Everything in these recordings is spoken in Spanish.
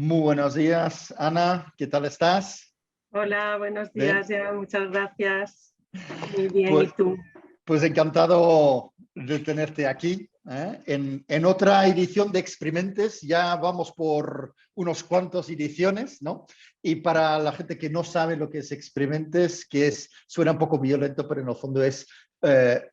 Muy buenos días, Ana. ¿Qué tal estás? Hola, buenos Bien. días, ya, muchas gracias. Muy bien, ¿y Pues, tú? pues encantado de tenerte aquí, ¿eh? En otra edición de Experimentes. Ya vamos por unos cuantos ediciones, ¿no? Y para la gente que no sabe lo que es Experimentes, suena un poco violento, pero en el fondo es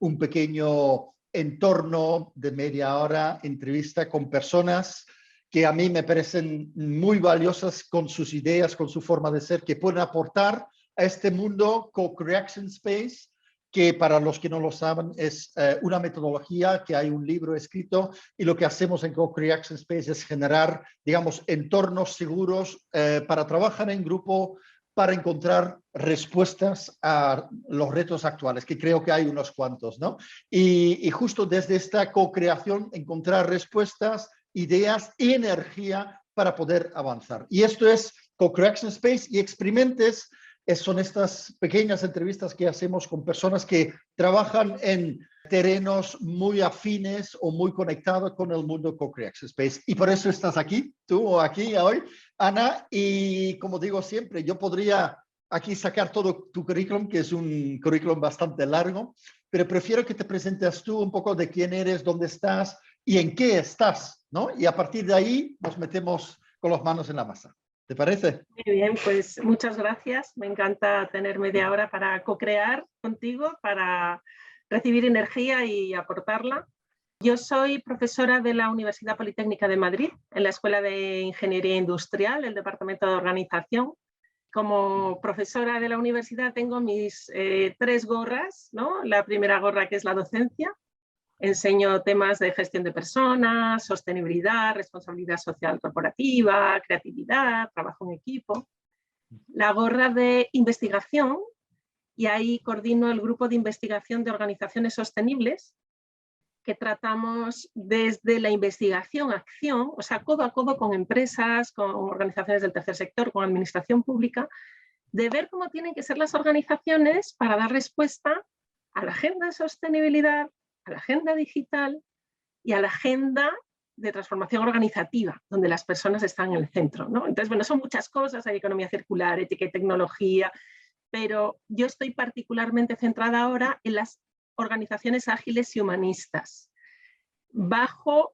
un pequeño entorno de media hora, entrevista con personas que a mí me parecen muy valiosas con sus ideas, con su forma de ser, que pueden aportar a este mundo Co-Creation Space, que para los que no lo saben es una metodología, que hay un libro escrito, y lo que hacemos en Co-Creation Space es generar, digamos, entornos seguros para trabajar en grupo, para encontrar respuestas a los retos actuales, que creo que hay unos cuantos, ¿no? Y justo desde esta co-creación encontrar respuestas, ideas y energía para poder avanzar. Y esto es Co-Creation Space, y Experimentes son estas pequeñas entrevistas que hacemos con personas que trabajan en terrenos muy afines o muy conectados con el mundo Co-Creation Space. Y por eso estás aquí, tú aquí hoy, Ana, y como digo siempre, yo podría aquí sacar todo tu currículum, que es un currículum bastante largo, pero prefiero que te presentes tú un poco de quién eres, dónde estás y en qué estás, ¿no? Y a partir de ahí nos metemos con las manos en la masa. ¿Te parece? Muy bien, pues muchas gracias. Me encanta tener media hora para co-crear contigo, para recibir energía y aportarla. Yo soy profesora de la Universidad Politécnica de Madrid, en la Escuela de Ingeniería Industrial, el Departamento de Organización. Como profesora de la universidad tengo mis 3 gorras, ¿no? La primera gorra, que es la docencia. Enseño temas de gestión de personas, sostenibilidad, responsabilidad social corporativa, creatividad, trabajo en equipo. La gorra de investigación, y ahí coordino el grupo de investigación de organizaciones sostenibles, que tratamos desde la investigación a acción, o sea, codo a codo con empresas, con organizaciones del tercer sector, con administración pública, de ver cómo tienen que ser las organizaciones para dar respuesta a la agenda de sostenibilidad, a la agenda digital y a la agenda de transformación organizativa, donde las personas están en el centro, ¿no? Entonces, bueno, son muchas cosas, hay economía circular, ética y tecnología, pero yo estoy particularmente centrada ahora en las organizaciones ágiles y humanistas. Bueno,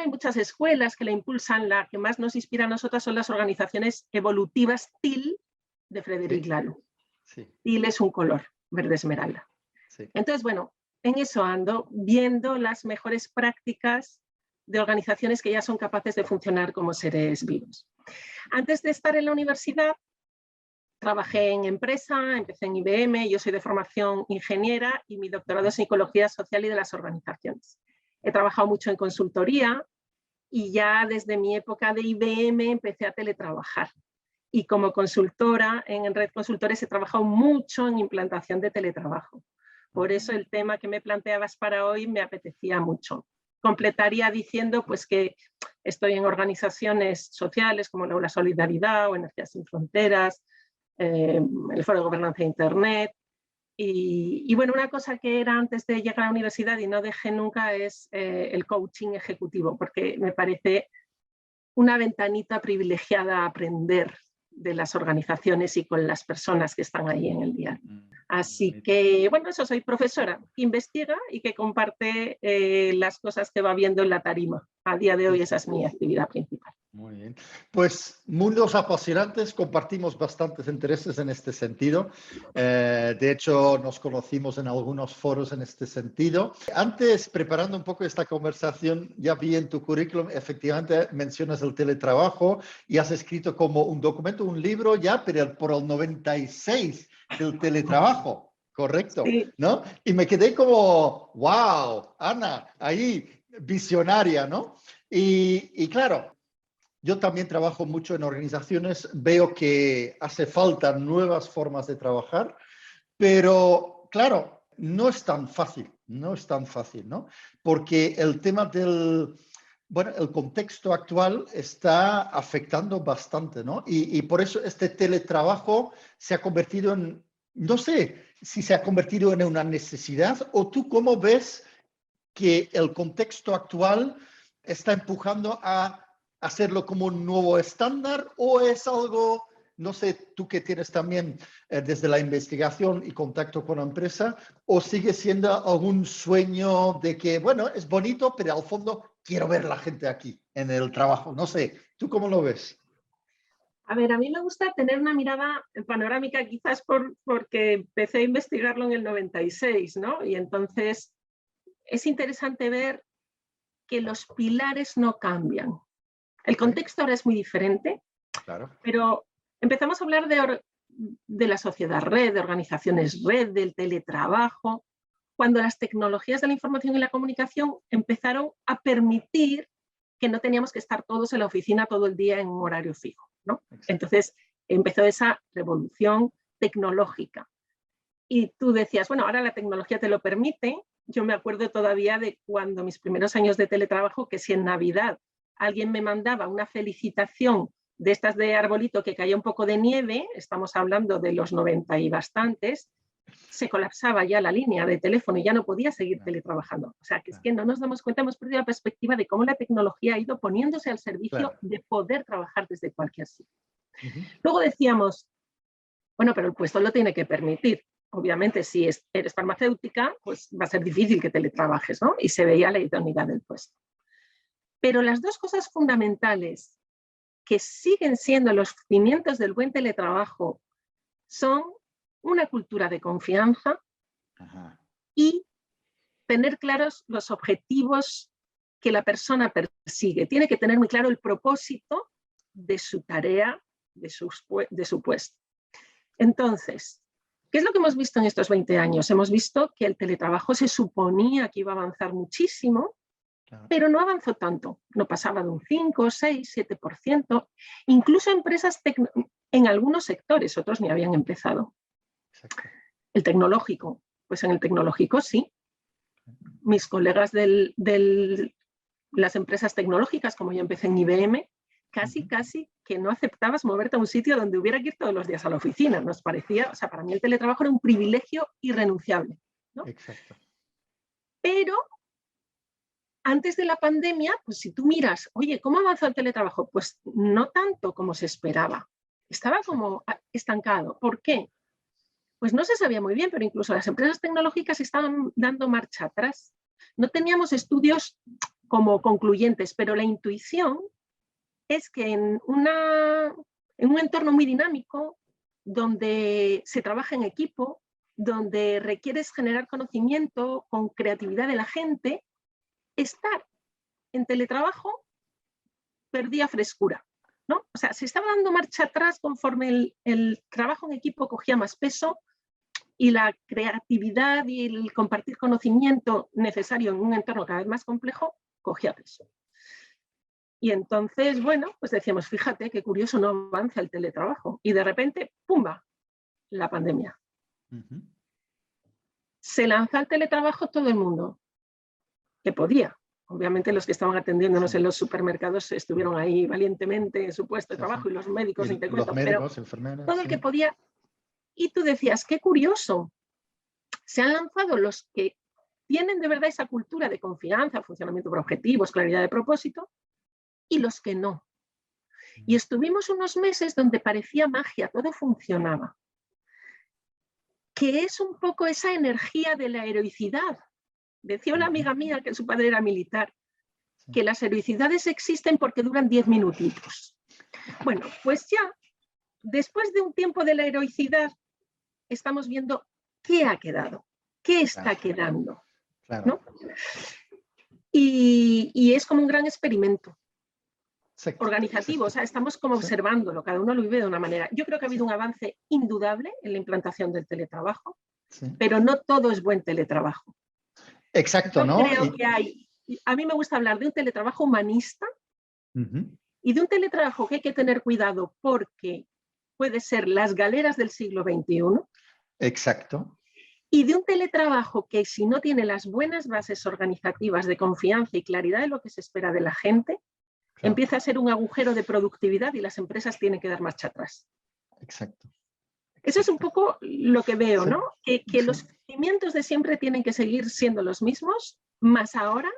hay muchas escuelas que la impulsan, la que más nos inspira a nosotras son las organizaciones evolutivas TIL de Frederic Laloux. Sí. TIL es un color, verde esmeralda. Sí. Entonces, bueno, en eso ando, viendo las mejores prácticas de organizaciones que ya son capaces de funcionar como seres vivos. Antes de estar en la universidad, trabajé en empresa, empecé en IBM, yo soy de formación ingeniera y mi doctorado es en Psicología Social y de las Organizaciones. He trabajado mucho en consultoría y ya desde mi época de IBM empecé a teletrabajar. Y como consultora en Red Consultores he trabajado mucho en implantación de teletrabajo. Por eso el tema que me planteabas para hoy me apetecía mucho. Completaría diciendo pues, que estoy en organizaciones sociales como la Solidaridad o Energías Sin Fronteras, el Foro de Gobernanza de Internet. Y bueno, una cosa que era antes de llegar a la universidad y no dejé nunca es el coaching ejecutivo, porque me parece una ventanita privilegiada a aprender de las organizaciones y con las personas que están ahí en el día. Así que, bueno, eso, soy profesora que investiga y que comparte las cosas que va viendo en la tarima. A día de hoy esa es mi actividad principal. Muy bien. Pues mundos apasionantes, compartimos bastantes intereses en este sentido. De hecho, nos conocimos en algunos foros en este sentido. Antes, preparando un poco esta conversación, ya vi en tu currículum, efectivamente mencionas el teletrabajo y has escrito como un documento, un libro ya, pero por el 96 del teletrabajo. Correcto, Sí. ¿no? Y me quedé como, wow, Ana, ahí, visionaria, ¿no? Y claro, yo también trabajo mucho en organizaciones, veo que hace falta nuevas formas de trabajar, pero claro, no es tan fácil, ¿no? Porque el tema bueno, el contexto actual está afectando bastante, ¿no? Y por eso este teletrabajo se ha convertido en, no sé si se ha convertido en una necesidad, o tú cómo ves que el contexto actual está empujando a hacerlo como un nuevo estándar o es algo, no sé, tú que tienes también desde la investigación y contacto con la empresa, o sigue siendo algún sueño de que, bueno, es bonito, pero al fondo quiero ver a la gente aquí en el trabajo? No sé, ¿tú cómo lo ves? A ver, a mí me gusta tener una mirada panorámica, quizás porque empecé a investigarlo en el 96, ¿no? Y entonces es interesante ver que los pilares no cambian. El contexto ahora es muy diferente, Claro. pero empezamos a hablar de la sociedad red, de organizaciones red, del teletrabajo, cuando las tecnologías de la información y la comunicación empezaron a permitir que no teníamos que estar todos en la oficina todo el día en un horario fijo, ¿no? Entonces empezó esa revolución tecnológica. Y tú decías, bueno, ahora la tecnología te lo permite. Yo me acuerdo todavía de cuando mis primeros años de teletrabajo, que si en Navidad alguien me mandaba una felicitación de estas de arbolito que caía un poco de nieve, estamos hablando de los 90 y bastantes, se colapsaba ya la línea de teléfono y ya no podía seguir teletrabajando. O sea, que es que no nos damos cuenta, hemos perdido la perspectiva de cómo la tecnología ha ido poniéndose al servicio de poder trabajar desde cualquier sitio. Luego decíamos, bueno, pero el puesto lo tiene que permitir. Obviamente, si eres farmacéutica, pues va a ser difícil que teletrabajes, ¿no? Y se veía la idoneidad del puesto. Pero las dos cosas fundamentales que siguen siendo los cimientos del buen teletrabajo son una cultura de confianza y tener claros los objetivos que la persona persigue. Tiene que tener muy claro el propósito de su tarea, de su puesto. Entonces, ¿qué es lo que hemos visto en estos 20 años? Hemos visto que el teletrabajo se suponía que iba a avanzar muchísimo, pero no avanzó tanto. No pasaba de un 5, 6, 7%. Incluso empresas en algunos sectores, otros ni habían empezado. Exacto. El tecnológico, pues en el tecnológico sí. Mis colegas de las empresas tecnológicas, como yo empecé en IBM, casi que no aceptabas moverte a un sitio donde hubiera que ir todos los días a la oficina. Nos parecía, o sea, para mí el teletrabajo era un privilegio irrenunciable, ¿no? Exacto. Pero antes de la pandemia, pues si tú miras, oye, ¿cómo avanzó el teletrabajo? Pues no tanto como se esperaba. Estaba como estancado. ¿Por qué? Pues no se sabía muy bien, pero incluso las empresas tecnológicas estaban dando marcha atrás. No teníamos estudios como concluyentes, pero la intuición es que en un entorno muy dinámico, donde se trabaja en equipo, donde requieres generar conocimiento con creatividad de la gente, estar en teletrabajo perdía frescura, ¿no? O sea, se estaba dando marcha atrás conforme el trabajo en equipo cogía más peso y la creatividad y el compartir conocimiento necesario en un entorno cada vez más complejo cogía peso. Y entonces, bueno, pues decíamos, fíjate qué curioso, no avanza el teletrabajo. Y de repente, ¡pumba!, la pandemia. Se lanza el teletrabajo todo el mundo, que podía. Obviamente los que estaban atendiéndonos en los supermercados estuvieron ahí valientemente en su puesto de trabajo y los médicos, y los médicos, enfermeras, todo el que podía. Y tú decías, qué curioso, se han lanzado los que tienen de verdad esa cultura de confianza, funcionamiento por objetivos, claridad de propósito, y los que no. Y estuvimos unos meses donde parecía magia, todo funcionaba. Que es un poco esa energía de la heroicidad. Decía una amiga mía que su padre era militar, que las heroicidades existen porque duran 10 minutitos. Bueno, pues ya, después de un tiempo de la heroicidad, estamos viendo qué ha quedado, qué está quedando, ¿no? Y es como un gran experimento organizativo, o sea, estamos como observándolo, cada uno lo vive de una manera. Yo creo que ha habido un avance indudable en la implantación del teletrabajo, pero no todo es buen teletrabajo. Exacto, Yo ¿no? creo que a mí me gusta hablar de un teletrabajo humanista y de un teletrabajo que hay que tener cuidado porque puede ser las galeras del siglo XXI. Exacto. Y de un teletrabajo que si no tiene las buenas bases organizativas de confianza y claridad de lo que se espera de la gente, empieza a ser un agujero de productividad y las empresas tienen que dar marcha atrás. Exacto. Eso es un poco lo que veo, ¿no? Que los cimientos de siempre tienen que seguir siendo los mismos, más ahora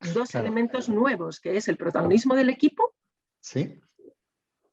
dos Claro. elementos nuevos, que es el protagonismo del equipo Sí.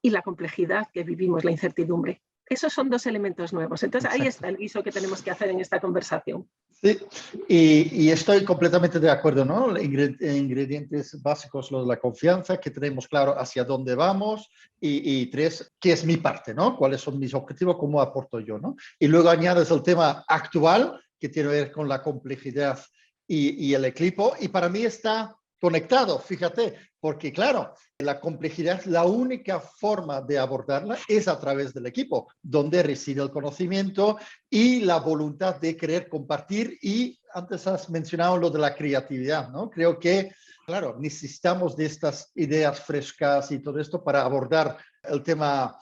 y la complejidad que vivimos, la incertidumbre. Esos son dos elementos nuevos. Entonces, ahí está el guiso que tenemos que hacer en esta conversación. Sí, y estoy completamente de acuerdo, ¿no? Ingredientes básicos, lo de la confianza, que tenemos claro hacia dónde vamos, y tres, qué es mi parte, ¿no? Cuáles son mis objetivos, cómo aporto yo, ¿no? Y luego añades el tema actual, que tiene que ver con la complejidad y el equipo, y para mí está conectado, fíjate, porque claro, la complejidad, la única forma de abordarla es a través del equipo, donde reside el conocimiento y la voluntad de querer compartir. Y antes has mencionado lo de la creatividad, ¿no? Creo que, claro, necesitamos de estas ideas frescas y todo esto para abordar el tema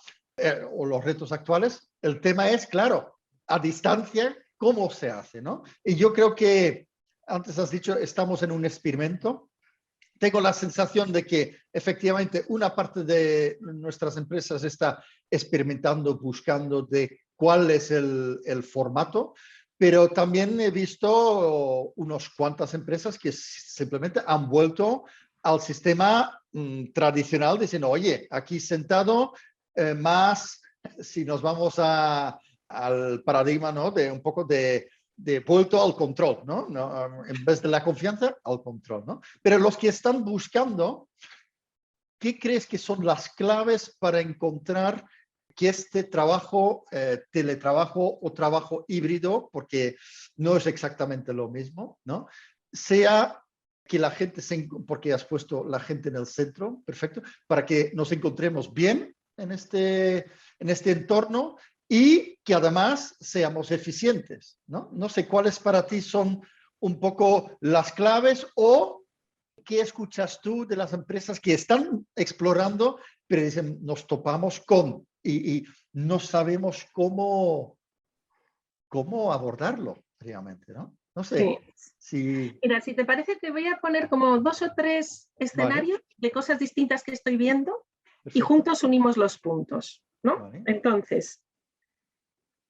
o los retos actuales. El tema es, claro, a distancia, ¿cómo se hace, no? Y yo creo que, antes has dicho, estamos en un experimento. Tengo la sensación de que efectivamente una parte de nuestras empresas está experimentando, buscando de cuál es el formato, pero también he visto unas cuantas empresas que simplemente han vuelto al sistema tradicional diciendo, oye, aquí sentado, más si nos vamos al paradigma, ¿no? De un poco de vuelto al control, ¿no? En vez de la confianza, al control, ¿no? Pero los que están buscando, ¿qué crees que son las claves para encontrar que este trabajo, teletrabajo o trabajo híbrido, porque no es exactamente lo mismo, ¿no? Sea que la gente, porque has puesto la gente en el centro, perfecto, para que nos encontremos bien en este entorno y que además seamos eficientes, ¿no? No sé cuáles para ti son un poco las claves o qué escuchas tú de las empresas que están explorando, pero dicen, nos topamos con y no sabemos cómo abordarlo realmente, ¿no? No Sí. sé si... Mira, si te parece, te voy a poner como 2 o 3 escenarios de cosas distintas que estoy viendo y juntos unimos los puntos, ¿no? Entonces,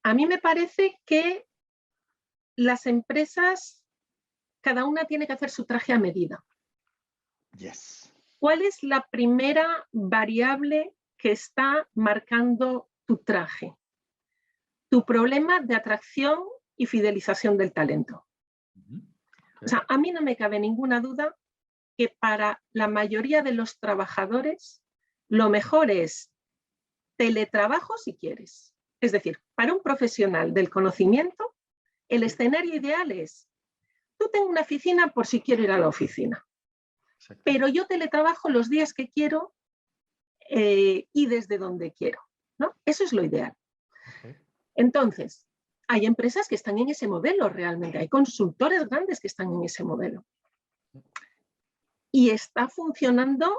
a mí me parece que las empresas, cada una tiene que hacer su traje a medida. Yes. ¿Cuál es la primera variable que está marcando tu traje? Tu problema de atracción y fidelización del talento. O sea, a mí no me cabe ninguna duda que para la mayoría de los trabajadores lo mejor es teletrabajo si quieres. Es decir, para un profesional del conocimiento, el escenario ideal es, tú tengo una oficina por si quiero ir a la oficina, pero yo teletrabajo los días que quiero y desde donde quiero, ¿no? Eso es lo ideal. Entonces, hay empresas que están en ese modelo realmente, hay consultores grandes que están en ese modelo. Y está funcionando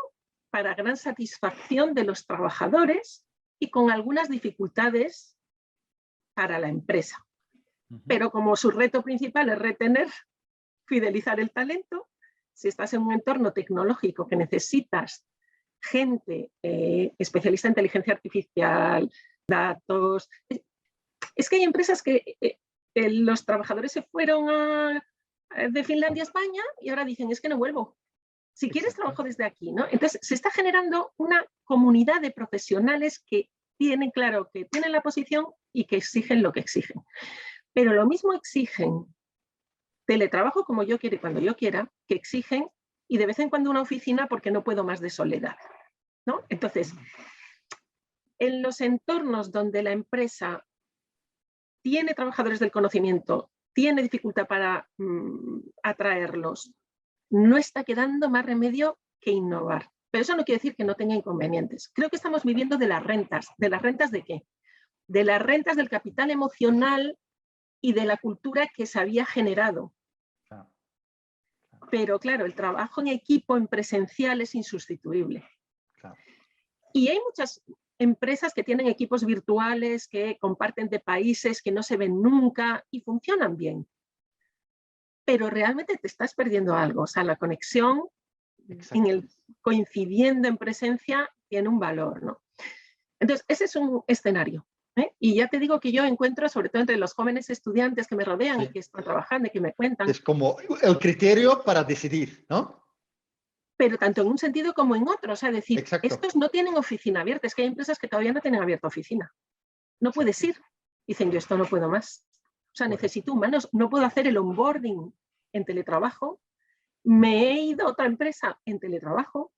para gran satisfacción de los trabajadores y con algunas dificultades para la empresa. Pero como su reto principal es retener, fidelizar el talento, si estás en un entorno tecnológico que necesitas gente especialista en inteligencia artificial, datos... Es que hay empresas que los trabajadores se fueron de Finlandia a España y ahora dicen, es que no vuelvo. Si quieres, trabajo desde aquí, ¿no? Entonces, se está generando una comunidad de profesionales que tienen claro que tienen la posición y que exigen lo que exigen. Pero lo mismo exigen teletrabajo como yo quiero y cuando yo quiera, que exigen y de vez en cuando una oficina porque no puedo más de soledad, ¿no? Entonces, en los entornos donde la empresa tiene trabajadores del conocimiento, tiene dificultad para atraerlos, no está quedando más remedio que innovar. Pero eso no quiere decir que no tenga inconvenientes. Creo que estamos viviendo de las rentas. ¿De las rentas de qué? De las rentas del capital emocional y de la cultura que se había generado. Pero claro, el trabajo en equipo, en presencial, es insustituible. Y hay muchas empresas que tienen equipos virtuales, que comparten de países que no se ven nunca y funcionan bien. Pero realmente te estás perdiendo algo. O sea, la conexión coincidiendo en presencia tiene un valor, ¿no? Entonces, ese es un escenario. Y ya te digo que yo encuentro, sobre todo entre los jóvenes estudiantes que me rodean y que están trabajando y que me cuentan. Es como el criterio para decidir, ¿no? pero tanto en un sentido como en otro. O sea, decir, Exacto. estos no tienen oficina abierta. Es que hay empresas que todavía no tienen abierta oficina. No puedes ir. Dicen, yo esto no puedo más. O sea, necesito humanos. No puedo hacer el onboarding en teletrabajo. Me he ido a otra empresa en teletrabajo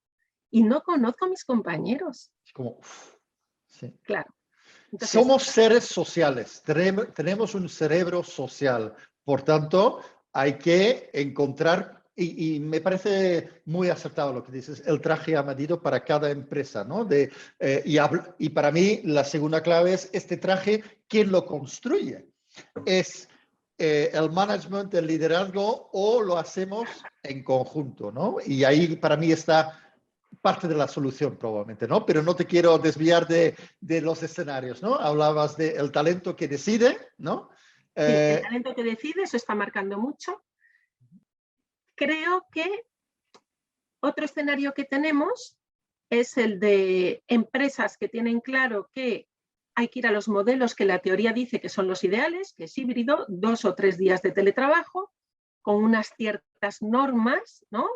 y no conozco a mis compañeros. Es como, sí. Claro. Entonces, somos seres sociales, tenemos un cerebro social, por tanto, hay que encontrar, y me parece muy acertado lo que dices, el traje a medida para cada empresa, ¿no? Y para mí la segunda clave es este traje, ¿quién lo construye? ¿Es el management, el liderazgo o lo hacemos en conjunto, ¿no? Y ahí para mí está parte de la solución probablemente, ¿no? Pero no te quiero desviar de los escenarios, ¿no? Hablabas del talento que decide, ¿no? Sí, el talento que decide, eso está marcando mucho. Creo que otro escenario que tenemos es el de empresas que tienen claro que hay que ir a los modelos que la teoría dice que son los ideales, que es híbrido, 2 o 3 días de teletrabajo, con unas ciertas normas, ¿no?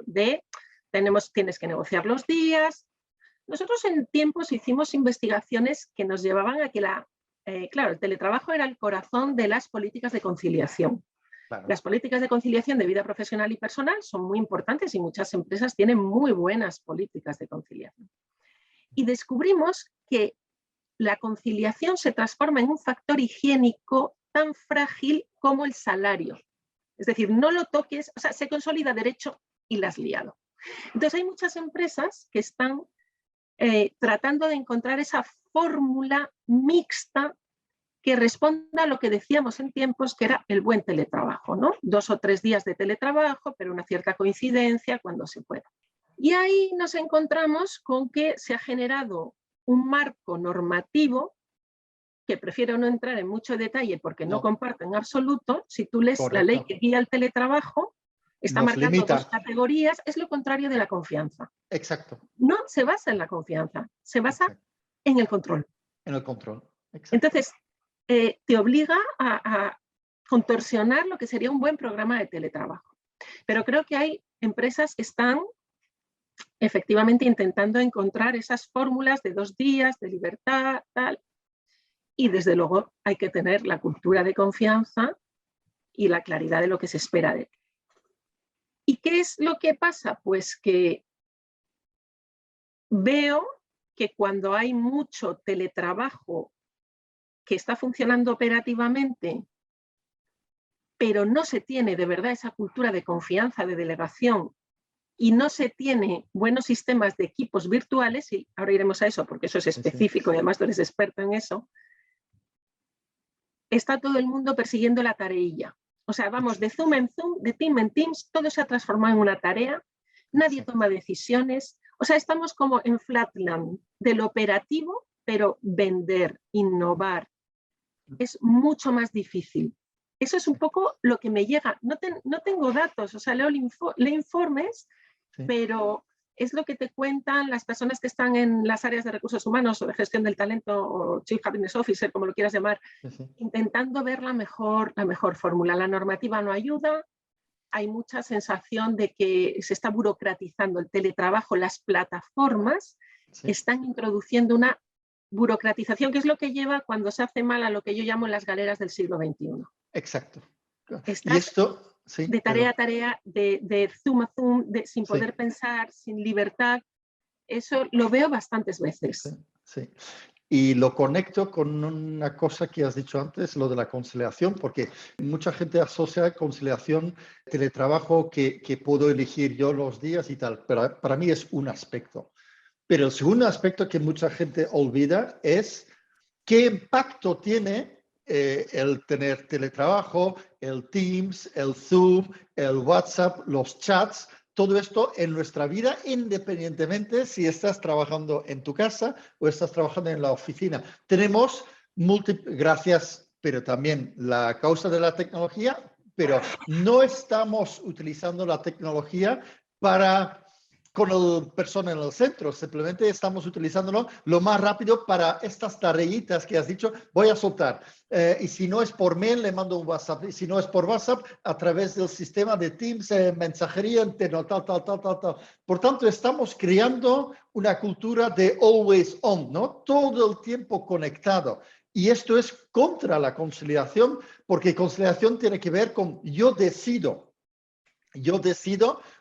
Tienes que negociar los días. Nosotros en tiempos hicimos investigaciones que nos llevaban a que claro, el teletrabajo era el corazón de las políticas de conciliación. Claro. Las políticas de conciliación de vida profesional y personal son muy importantes y muchas empresas tienen muy buenas políticas de conciliación. Y descubrimos que la conciliación se transforma en un factor higiénico tan frágil como el salario. Es decir, no lo toques, o sea, se consolida derecho y la has liado. Entonces hay muchas empresas que están tratando de encontrar esa fórmula mixta que responda a lo que decíamos en tiempos que era el buen teletrabajo, ¿no? 2 o 3 días de teletrabajo, pero una cierta coincidencia cuando se pueda. Y ahí nos encontramos con que se ha generado un marco normativo que prefiero no entrar en mucho detalle porque no comparto en absoluto. Si tú lees la ley que guía el teletrabajo, está marcando 2 categorías, es lo contrario de la confianza. Exacto. No se basa en la confianza, se basa en el control. En el control. Exacto. Entonces, te obliga a contorsionar lo que sería un buen programa de teletrabajo. Pero creo que hay empresas que están efectivamente intentando encontrar esas fórmulas de 2 días, de libertad, tal. Y desde luego hay que tener la cultura de confianza y la claridad de lo que se espera de ti. ¿Y qué es lo que pasa? Pues que veo que cuando hay mucho teletrabajo que está funcionando operativamente, pero no se tiene de verdad esa cultura de confianza, de delegación, y no se tiene buenos sistemas de equipos virtuales, y ahora iremos a eso porque eso es específico, y además tú eres experto en eso, está todo el mundo persiguiendo la tareilla. O sea, vamos de Zoom en Zoom, de Team en Teams, todo se ha transformado en una tarea, nadie toma decisiones, o sea, estamos como en flatland del operativo, pero vender, innovar, es mucho más difícil. Eso es un poco lo que me llega. No tengo datos, o sea, leo informes, pero es lo que te cuentan las personas que están en las áreas de recursos humanos o de gestión del talento o Chief Happiness Officer, como lo quieras llamar, intentando ver la mejor fórmula. La normativa no ayuda, hay mucha sensación de que se está burocratizando el teletrabajo, las plataformas están introduciendo una burocratización, que es lo que lleva cuando se hace mal a lo que yo llamo las galeras del siglo XXI. Exacto. Estás y esto, de tarea a tarea, de Zoom a Zoom, sin poder pensar, sin libertad. Eso lo veo bastantes veces. Sí. Y lo conecto con una cosa que has dicho antes, lo de la conciliación, porque mucha gente asocia conciliación, teletrabajo, que puedo elegir yo los días y tal, pero para mí es un aspecto. Pero el segundo aspecto que mucha gente olvida es qué impacto tiene el tener teletrabajo, el Teams, el Zoom, el WhatsApp, los chats, todo esto en nuestra vida, independientemente si estás trabajando en tu casa o estás trabajando en la oficina. Tenemos gracias, pero también la causa de la tecnología, pero no estamos utilizando la tecnología para con el persona en el centro, simplemente estamos utilizándolo lo más rápido para estas tareitas que has dicho, voy a soltar. Y si no es por mail, le mando un WhatsApp. Y si no es por WhatsApp, a través del sistema de Teams, mensajería interna, tal. Por tanto, estamos creando una cultura de always on, ¿no? Todo el tiempo conectado. Y esto es contra la conciliación, porque conciliación tiene que ver con yo decido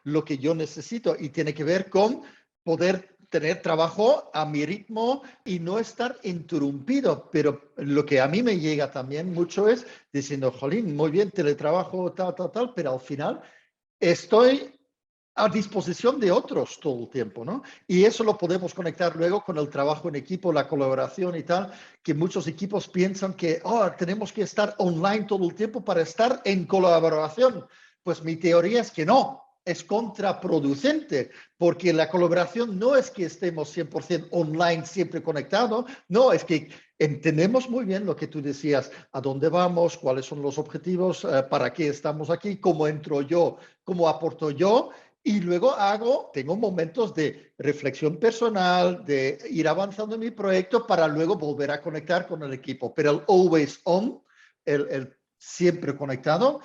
lo que yo necesito y tiene que ver con poder tener trabajo a mi ritmo y no estar interrumpido. Pero lo que a mí me llega también mucho es diciendo, jolín, muy bien, teletrabajo, tal, pero al final estoy a disposición de otros todo el tiempo, ¿no? Y eso lo podemos conectar luego con el trabajo en equipo, la colaboración y tal, que muchos equipos piensan que tenemos que estar online todo el tiempo para estar en colaboración. Pues mi teoría es que no, es contraproducente, porque la colaboración no es que estemos 100% online, siempre conectados, no, es que entendemos muy bien lo que tú decías, a dónde vamos, cuáles son los objetivos, para qué estamos aquí, cómo entro yo, cómo aporto yo, y luego tengo momentos de reflexión personal, de ir avanzando en mi proyecto para luego volver a conectar con el equipo. Pero el always on, el siempre conectado,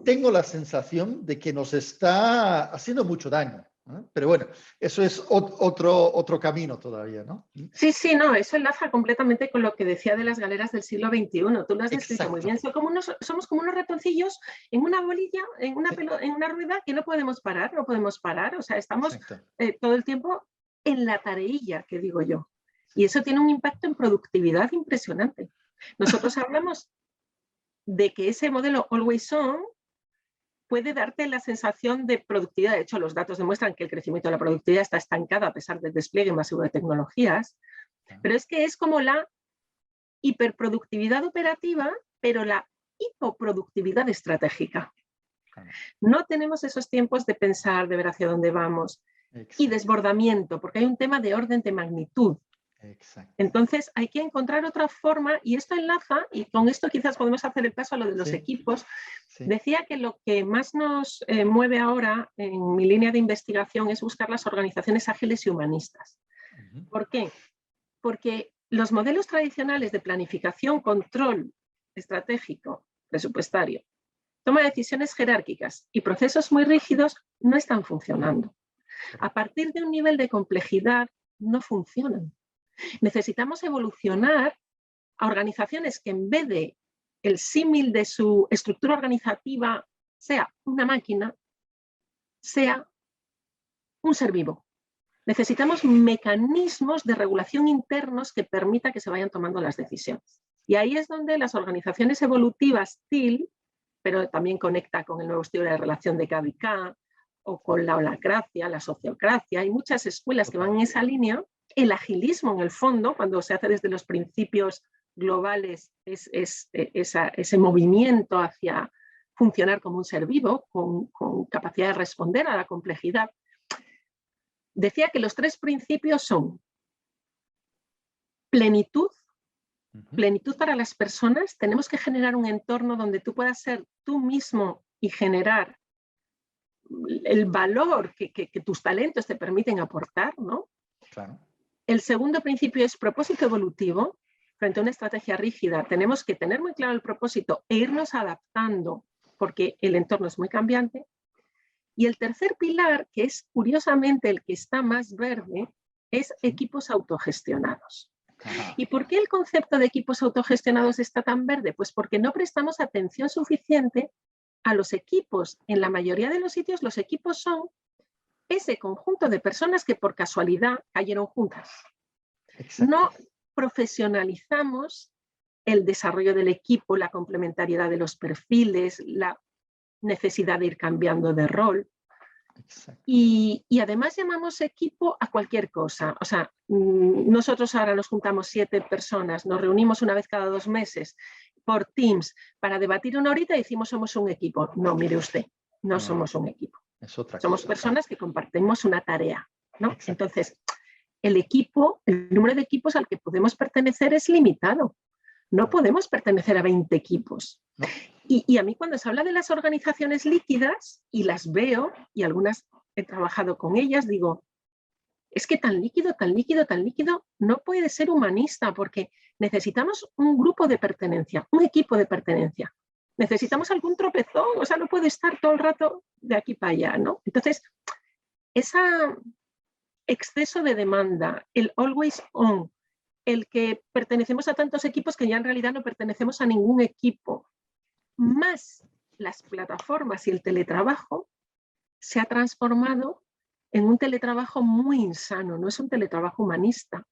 tengo la sensación de que nos está haciendo mucho daño, ¿no? Pero bueno, eso es otro camino todavía, ¿no? Sí, no, eso enlaza completamente con lo que decía de las galeras del siglo XXI. Tú lo has descrito muy Exacto. bien. Somos como unos ratoncillos en una bolilla, en una rueda que no podemos parar. O sea, estamos todo el tiempo en la tareilla, que digo yo. Y eso tiene un impacto en productividad impresionante. Nosotros hablamos de que ese modelo always on puede darte la sensación de productividad. De hecho, los datos demuestran que el crecimiento de la productividad está estancado a pesar del despliegue masivo de tecnologías, pero es que es como la hiperproductividad operativa, pero la hipoproductividad estratégica. No tenemos esos tiempos de pensar, de ver hacia dónde vamos, y desbordamiento, porque hay un tema de orden de magnitud. Entonces hay que encontrar otra forma, y esto enlaza, y con esto quizás podemos hacer el paso a lo de los equipos. Decía que lo que más nos mueve ahora en mi línea de investigación es buscar las organizaciones ágiles y humanistas. ¿Por qué? Porque los modelos tradicionales de planificación, control estratégico, presupuestario, toma de decisiones jerárquicas y procesos muy rígidos no están funcionando. A partir de un nivel de complejidad no funcionan. Necesitamos evolucionar a organizaciones que en vez de el símil de su estructura organizativa sea una máquina, sea un ser vivo. Necesitamos mecanismos de regulación internos que permita que se vayan tomando las decisiones. Y ahí es donde las organizaciones evolutivas TIL, pero también conecta con el nuevo estilo de relación de KVK o con la holacracia, la sociocracia, hay muchas escuelas que van en esa línea. El agilismo, en el fondo, cuando se hace desde los principios globales, es ese movimiento hacia funcionar como un ser vivo, con capacidad de responder a la complejidad. Decía que los tres principios son plenitud. Plenitud para las personas. Tenemos que generar un entorno donde tú puedas ser tú mismo y generar el valor que tus talentos te permiten aportar, ¿no? Claro. El segundo principio es propósito evolutivo. Frente a una estrategia rígida, tenemos que tener muy claro el propósito e irnos adaptando porque el entorno es muy cambiante. Y el tercer pilar, que es curiosamente el que está más verde, es equipos autogestionados. ¿Y por qué el concepto de equipos autogestionados está tan verde? Pues porque no prestamos atención suficiente a los equipos. En la mayoría de los sitios los equipos son ese conjunto de personas que por casualidad cayeron juntas. Exacto. No profesionalizamos el desarrollo del equipo, la complementariedad de los perfiles, la necesidad de ir cambiando de rol. Y además llamamos equipo a cualquier cosa. O sea, nosotros ahora nos juntamos 7 personas, nos reunimos una vez cada 2 meses por Teams para debatir una horita y decimos somos un equipo. No, mire usted, no somos un equipo. Es otra somos cosa, personas que compartimos una tarea, ¿no? Entonces, el equipo, el número de equipos al que podemos pertenecer es limitado. No podemos pertenecer a 20 equipos. No. Y a mí cuando se habla de las organizaciones líquidas, y las veo, y algunas he trabajado con ellas, digo, es que tan líquido, tan líquido, tan líquido no puede ser humanista, porque necesitamos un grupo de pertenencia, un equipo de pertenencia. Necesitamos algún tropezón, o sea, no puede estar todo el rato de aquí para allá, ¿no? Entonces, ese exceso de demanda, el always on, el que pertenecemos a tantos equipos que ya en realidad no pertenecemos a ningún equipo, más las plataformas y el teletrabajo, se ha transformado en un teletrabajo muy insano, no es un teletrabajo humanista.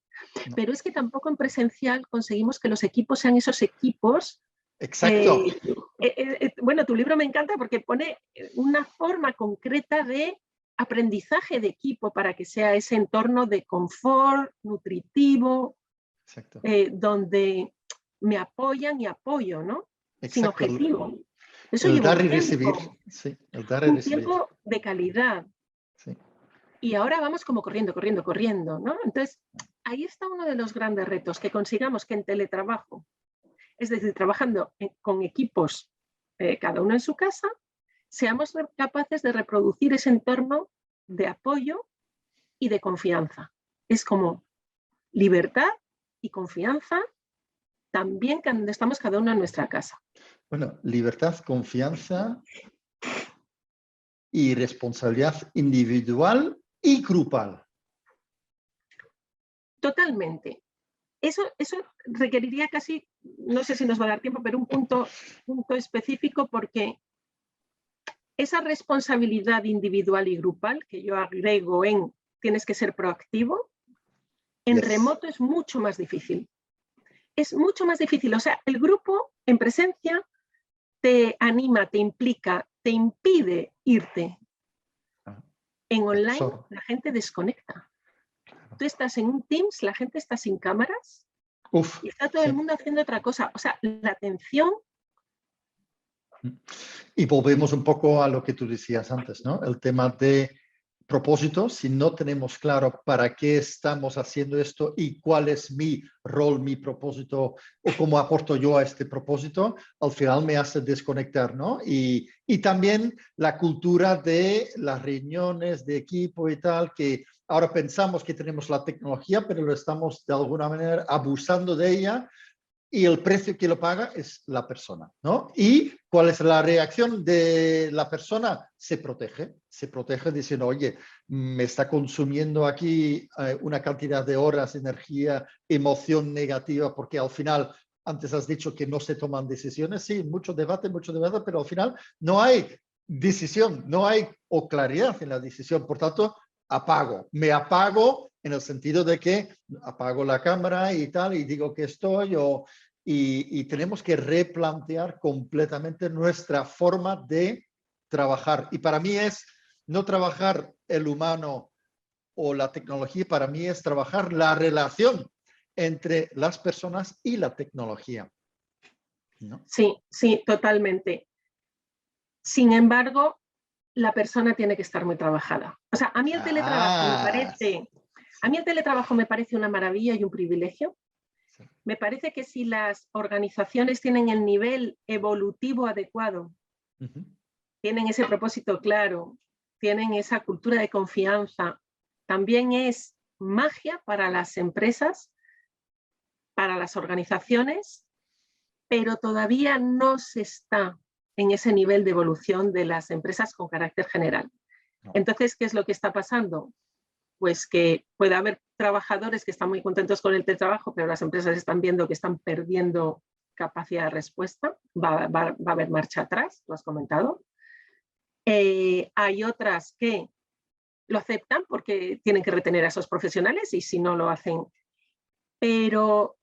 No. Pero es que tampoco en presencial conseguimos que los equipos sean esos equipos. Exacto. Bueno, tu libro me encanta porque pone una forma concreta de aprendizaje de equipo para que sea ese entorno de confort, nutritivo, donde me apoyan y apoyo, ¿no? Exacto. Sin objetivo. Eso el lleva dar un y tiempo, recibir. Sí, el dar y un recibir. tiempo de calidad. Sí. Y ahora vamos como corriendo, corriendo, corriendo, ¿no? Entonces, ahí está uno de los grandes retos, que consigamos que en teletrabajo, es decir, trabajando con equipos, cada uno en su casa, seamos capaces de reproducir ese entorno de apoyo y de confianza. Es como libertad y confianza también cuando estamos cada uno en nuestra casa. Bueno, libertad, confianza y responsabilidad individual y grupal. Totalmente. Eso requeriría casi, no sé si nos va a dar tiempo, pero un punto específico, porque esa responsabilidad individual y grupal, que yo agrego en tienes que ser proactivo, en remoto es mucho más difícil. Es mucho más difícil. O sea, el grupo en presencia te anima, te implica, te impide irte. En online la gente desconecta. Tú estás en un Teams, la gente está sin cámaras y está todo el mundo haciendo otra cosa. O sea, la atención. Y volvemos un poco a lo que tú decías antes, ¿no? El tema de propósito. Si no tenemos claro para qué estamos haciendo esto y cuál es mi rol, mi propósito o cómo aporto yo a este propósito, al final me hace desconectar, ¿no? Y también la cultura de las reuniones de equipo y tal, que ahora pensamos que tenemos la tecnología, pero lo estamos de alguna manera abusando de ella. Y el precio que lo paga es la persona, ¿no? ¿Y cuál es la reacción de la persona? Se protege diciendo, oye, me está consumiendo aquí una cantidad de horas, energía, emoción negativa, porque al final, antes has dicho que no se toman decisiones, sí, mucho debate, pero al final no hay decisión, no hay o claridad en la decisión, por tanto, me apago en el sentido de que apago la cámara y tal, y digo que estoy, y tenemos que replantear completamente nuestra forma de trabajar. Y para mí es no trabajar el humano o la tecnología, para mí es trabajar la relación entre las personas y la tecnología, ¿no? Sí, sí, totalmente. Sin embargo, la persona tiene que estar muy trabajada. O sea, a mí el teletrabajo me parece una maravilla y un privilegio. Sí. Me parece que si las organizaciones tienen el nivel evolutivo adecuado, tienen ese propósito claro, tienen esa cultura de confianza, también es magia para las empresas, para las organizaciones, pero todavía no se está en ese nivel de evolución de las empresas con carácter general. Entonces, ¿qué es lo que está pasando? Pues que puede haber trabajadores que están muy contentos con el teletrabajo, pero las empresas están viendo que están perdiendo capacidad de respuesta. Va a haber marcha atrás, lo has comentado. Hay otras que lo aceptan porque tienen que retener a esos profesionales y si no lo hacen. Pero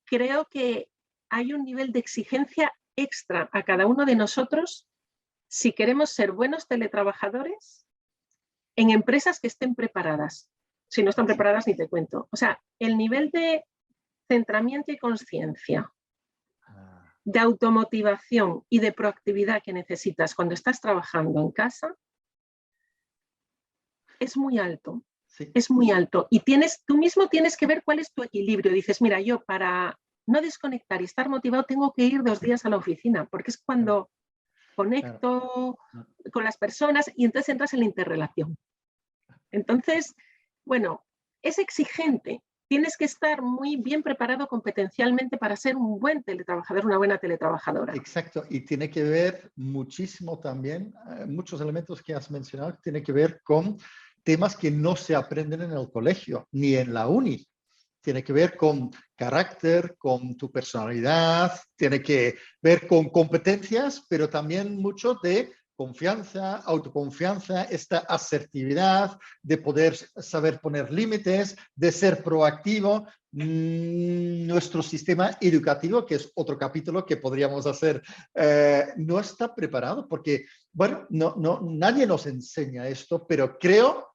creo que hay un nivel de exigencia extra a cada uno de nosotros si queremos ser buenos teletrabajadores en empresas que estén preparadas. Si no están preparadas, ni te cuento. O sea, el nivel de centramiento y conciencia, de automotivación y de proactividad que necesitas cuando estás trabajando en casa es muy alto. Sí. Es muy alto. Y tú mismo tienes que ver cuál es tu equilibrio. Dices, mira, yo para no desconectar y estar motivado tengo que ir 2 días a la oficina, porque es cuando conecto con las personas y entonces entras en la interrelación. Entonces, bueno, es exigente. Tienes que estar muy bien preparado competencialmente para ser un buen teletrabajador, una buena teletrabajadora. Exacto, y tiene que ver muchísimo también, muchos elementos que has mencionado, tiene que ver con temas que no se aprenden en el colegio ni en la uni. Tiene que ver con carácter, con tu personalidad, tiene que ver con competencias, pero también mucho de confianza, autoconfianza, esta asertividad, de poder saber poner límites, de ser proactivo. Nuestro sistema educativo, que es otro capítulo que podríamos hacer, no está preparado porque, bueno, nadie nos enseña esto, pero creo,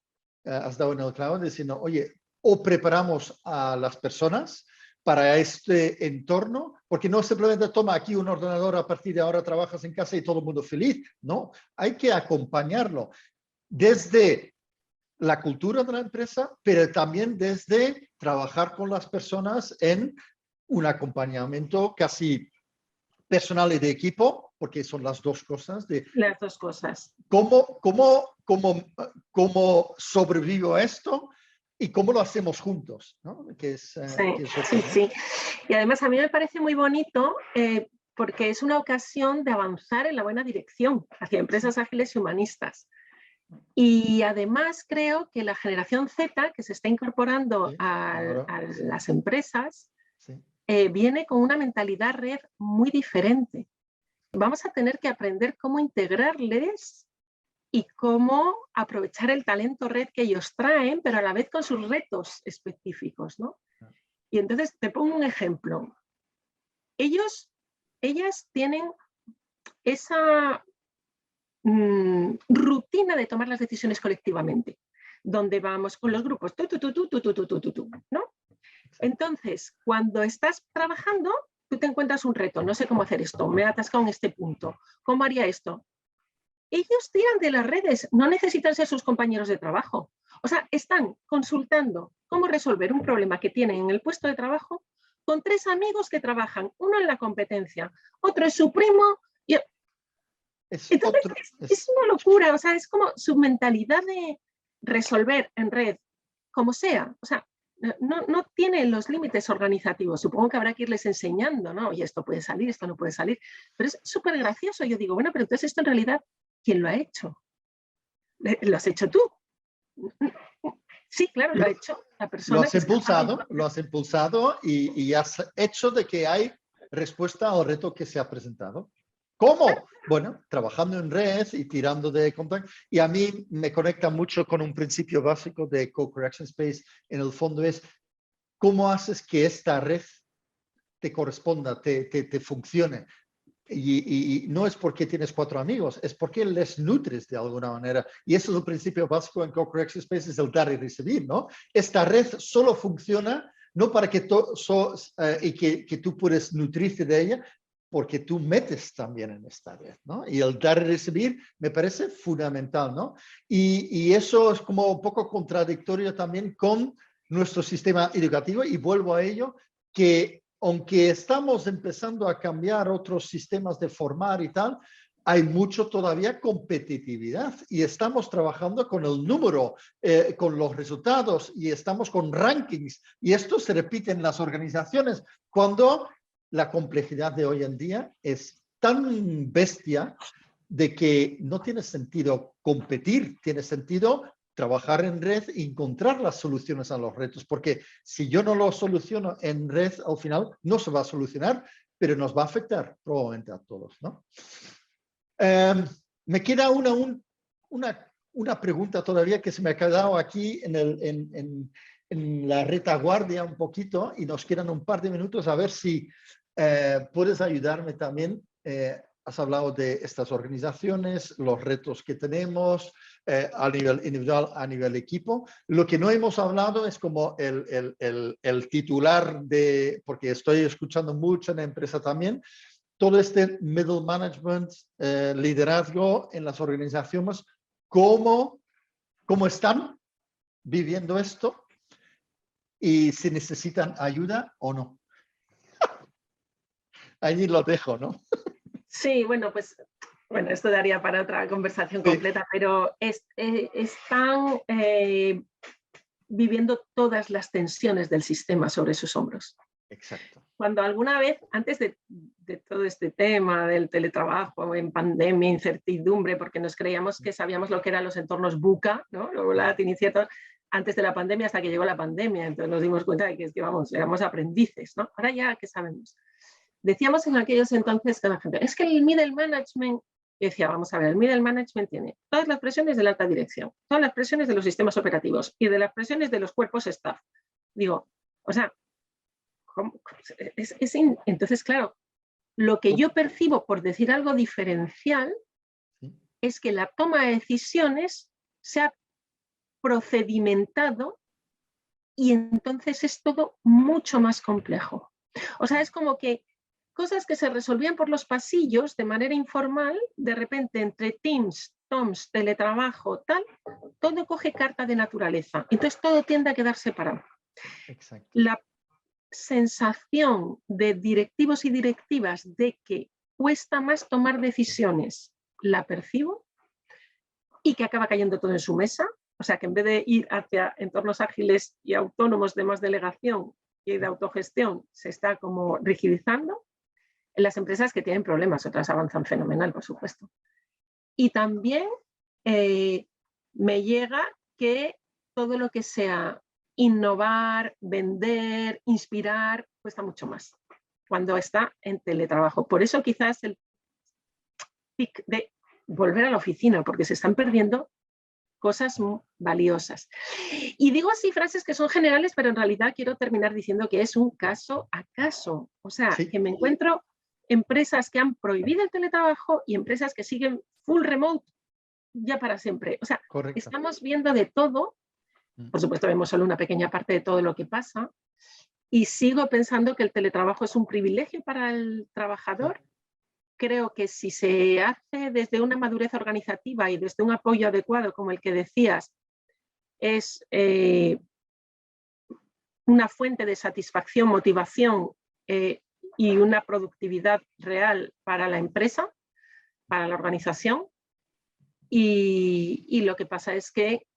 has dado en el clavo diciendo, oye, o preparamos a las personas para este entorno, porque no simplemente toma aquí un ordenador, a partir de ahora trabajas en casa y todo el mundo feliz. No, hay que acompañarlo desde la cultura de la empresa, pero también desde trabajar con las personas en un acompañamiento casi personal y de equipo, porque son las dos cosas. Las dos cosas. ¿Cómo sobrevivo a esto? Y cómo lo hacemos juntos, ¿no? Sí, que es otro, sí, ¿no? sí. Y además a mí me parece muy bonito porque es una ocasión de avanzar en la buena dirección hacia empresas ágiles y humanistas. Y además creo que la generación Z, que se está incorporando Sí, a sí, las empresas, sí. viene con una mentalidad red muy diferente. Vamos a tener que aprender cómo integrarles y cómo aprovechar el talento red que ellos traen, pero a la vez con sus retos específicos, ¿no? Y entonces te pongo un ejemplo. Ellas tienen esa rutina de tomar las decisiones colectivamente, donde vamos con los grupos, ¿no? Entonces, cuando estás trabajando, tú te encuentras un reto, no sé cómo hacer esto, me he atascado en este punto, ¿cómo haría esto? Ellos tiran de las redes, no necesitan ser sus compañeros de trabajo. O sea, están consultando cómo resolver un problema que tienen en el puesto de trabajo con 3 amigos que trabajan, uno en la competencia, otro es su primo. Y... Entonces, es una locura, o sea, es como su mentalidad de resolver en red, como sea. O sea, no tiene los límites organizativos. Supongo que habrá que irles enseñando, ¿no? Oye, esto puede salir, esto no puede salir. Pero es súper gracioso. Yo digo, bueno, pero entonces esto en realidad, ¿quién lo ha hecho? ¿Lo has hecho tú? Sí, claro, lo ha hecho la persona que es capaz de... Lo has impulsado y has hecho de que hay respuesta al reto que se ha presentado. ¿Cómo? Bueno, trabajando en red y tirando de contacto. Y a mí me conecta mucho con un principio básico de Co-Creation Space. En el fondo es, ¿cómo haces que esta red te corresponda, te funcione? Y no es porque tienes 4 amigos, es porque les nutres de alguna manera. Y eso es el principio básico en Co-Creation Space, es el dar y recibir, ¿no? Esta red solo funciona no para que, que tú puedes nutrirte de ella, porque tú metes también en esta red, ¿no? Y el dar y recibir me parece fundamental, ¿no? Y eso es como un poco contradictorio también con nuestro sistema educativo, y vuelvo a ello, que aunque estamos empezando a cambiar otros sistemas de formar y tal, hay mucho todavía competitividad y estamos trabajando con el número, con los resultados, y estamos con rankings, y esto se repite en las organizaciones cuando la complejidad de hoy en día es tan bestia de que no tiene sentido competir, tiene sentido trabajar en red e encontrar las soluciones a los retos, porque si yo no lo soluciono en red, al final no se va a solucionar, pero nos va a afectar probablemente a todos, ¿no? Me queda una pregunta todavía que se me ha quedado aquí en la retaguardia un poquito, y nos quedan un par de minutos, a ver si puedes ayudarme también. Has hablado de estas organizaciones, los retos que tenemos a nivel individual, a nivel equipo. Lo que no hemos hablado es como el titular de, porque estoy escuchando mucho en la empresa también, todo este middle management, liderazgo en las organizaciones, ¿cómo están viviendo esto y si necesitan ayuda o no? Allí lo dejo, ¿no? Sí, bueno, pues Bueno, esto daría para otra conversación completa, pero están viviendo todas las tensiones del sistema sobre sus hombros. Exacto. Cuando alguna vez, antes de todo este tema del teletrabajo, en pandemia, incertidumbre, porque nos creíamos que sabíamos lo que eran los entornos VUCA, ¿no? Luego la iniciaron antes de la pandemia hasta que llegó la pandemia, entonces nos dimos cuenta de que, vamos, éramos aprendices, ¿no? Ahora ya, ¿qué sabemos? Decíamos en aquellos entonces que la gente, es que el middle management, y decía, vamos a ver, el middle management tiene todas las presiones de la alta dirección, todas las presiones de los sistemas operativos y de las presiones de los cuerpos staff. Digo, o sea, entonces, claro, lo que yo percibo, por decir algo diferencial, es que la toma de decisiones se ha procedimentado y entonces es todo mucho más complejo. O sea, es como que cosas que se resolvían por los pasillos de manera informal, de repente entre Teams, Toms, teletrabajo, tal, todo coge carta de naturaleza. Entonces todo tiende a quedar separado. Exacto. La sensación de directivos y directivas de que cuesta más tomar decisiones, la percibo, y que acaba cayendo todo en su mesa. O sea, que en vez de ir hacia entornos ágiles y autónomos de más delegación y de autogestión, se está como rigidizando. En las empresas que tienen problemas, otras avanzan fenomenal, por supuesto. Y también me llega que todo lo que sea innovar, vender, inspirar, cuesta mucho más cuando está en teletrabajo. Por eso quizás el pic de volver a la oficina, porque se están perdiendo cosas muy valiosas. Y digo así frases que son generales, pero en realidad quiero terminar diciendo que es un caso a caso. O sea, que me encuentro empresas que han prohibido el teletrabajo y empresas que siguen full remote ya para siempre. O sea, estamos viendo de todo. Por supuesto, vemos solo una pequeña parte de todo lo que pasa. Y sigo pensando que el teletrabajo es un privilegio para el trabajador. Creo que si se hace desde una madurez organizativa y desde un apoyo adecuado, como el que decías, es una fuente de satisfacción, motivación y una productividad real para la empresa, para la organización. Y lo que pasa es que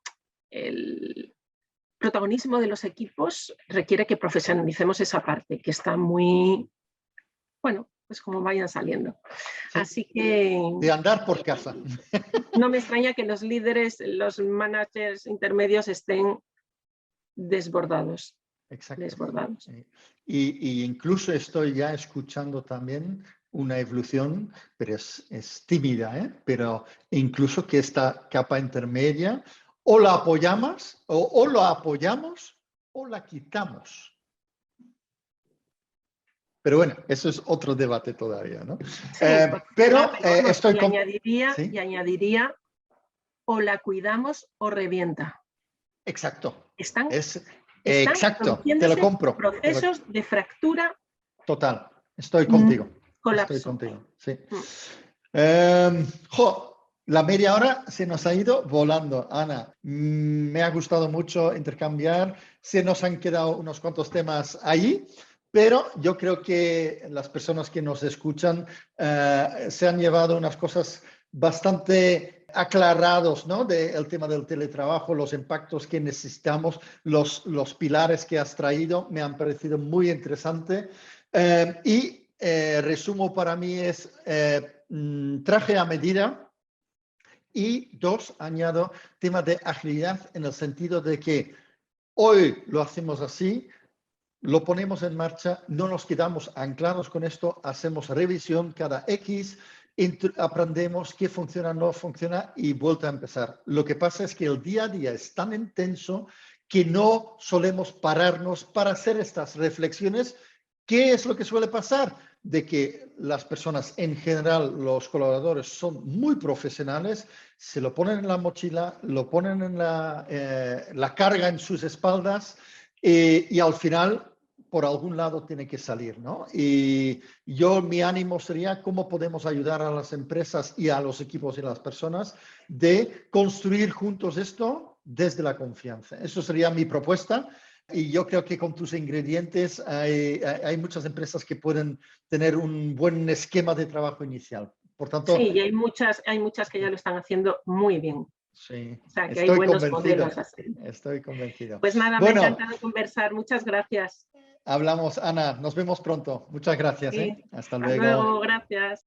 el protagonismo de los equipos requiere que profesionalicemos esa parte, que está muy, bueno, pues como vayan saliendo. Sí. Así que... De andar por casa. No me extraña que los líderes, los managers intermedios estén desbordados. Exacto. Desbordados. Y incluso estoy ya escuchando también una evolución, pero es tímida, ¿eh? Pero incluso que esta capa intermedia o la apoyamos o la apoyamos o la quitamos. Pero bueno, eso es otro debate todavía, ¿no? Sí, pero estoy y añadiría, ¿sí? Y añadiría o la cuidamos o revienta. Exacto. Están exacto, te lo compro. Procesos de fractura. Total, estoy contigo. Colapso. Estoy contigo, sí. La media hora se nos ha ido volando, Ana. Me ha gustado mucho intercambiar. Se nos han quedado unos cuantos temas ahí, pero yo creo que las personas que nos escuchan se han llevado unas cosas bastante aclarados, ¿no? Del tema del teletrabajo, los impactos que necesitamos, los pilares que has traído, me han parecido muy interesantes. Resumo para mí es traje a medida. Y dos, añado tema de agilidad en el sentido de que hoy lo hacemos así, lo ponemos en marcha, no nos quedamos anclados con esto, hacemos revisión cada X, aprendemos qué funciona, no funciona y vuelta a empezar. Lo que pasa es que el día a día es tan intenso que no solemos pararnos para hacer estas reflexiones. ¿Qué es lo que suele pasar? De que las personas en general, los colaboradores son muy profesionales, se lo ponen en la mochila, lo ponen en la carga en sus espaldas y al final por algún lado tiene que salir, ¿no? Y mi ánimo sería cómo podemos ayudar a las empresas y a los equipos y a las personas de construir juntos esto desde la confianza. Eso sería mi propuesta. Y yo creo que con tus ingredientes hay muchas empresas que pueden tener un buen esquema de trabajo inicial. Por tanto, sí, y hay muchas que ya lo están haciendo muy bien. sí, O sea, que hay estoy buenos convencido. modelos así. Estoy convencido. Pues nada, me ha Bueno, encantado conversar. Muchas gracias. hablamos, Ana. Nos vemos pronto. Muchas gracias. Sí, Hasta hasta luego. luego, gracias.